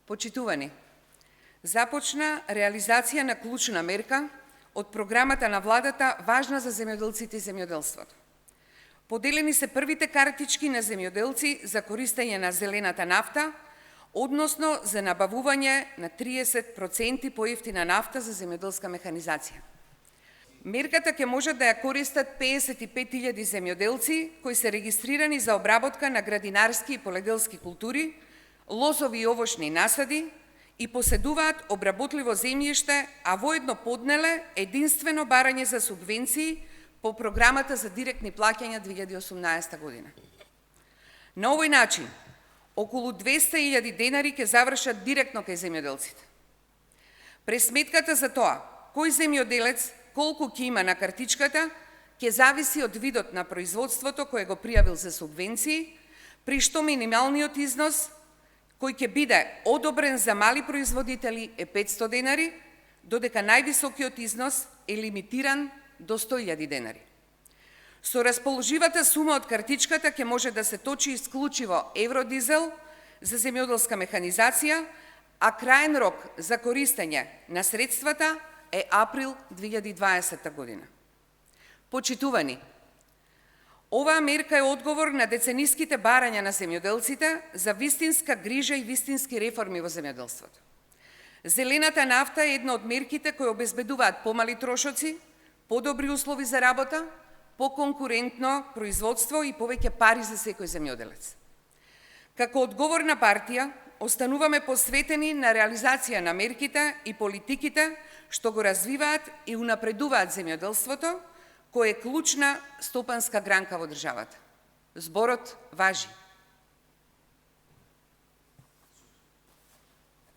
Почитувани, започна реализација на клучна мерка од програмата на владата важна за земјоделците и земјоделството. Поделени се првите картички на земјоделци за користење на зелената нафта, односно за набавување на 30% поевтина нафта за земјоделска механизација. Мерката ќе можат да ја користат 55.000 земјоделци кои се регистрирани за обработка на градинарски и поледелски култури, лозови и овошни насади и поседуваат обработливо земјиште, а воедно поднеле единствено барање за субвенции по програмата за директни плаќања 2018 година. На овој начин, околу 200.000 денари ќе завршат директно кај земјоделците. Пресметката за тоа, кој земјоделец колку ќе има на картичката, ќе зависи од видот на производството кој го пријавил за субвенции, при што минималниот износ кој ќе биде одобрен за мали производители е 500 денари, додека највисокиот износ е лимитиран до 100.000 денари. Со расположивата сума од картичката ќе може да се точи исклучиво евродизел за земјоделска механизација, а краен рок за користење на средствата е април 2020 година. Почитувани, оваа мерка е одговор на децениските барања на земјоделците за вистинска грижа и вистински реформи во земјоделството. Зелената нафта е една од мерките кои обезбедуваат помали трошоци, подобри услови за работа, поконкурентно производство и повеќе пари за секој земјоделец. Како одговорна партија, остануваме посветени на реализација на мерките и политиките што го развиваат и унапредуваат земјоделството, кој е клучна стопанска гранка во државата. Зборот важи.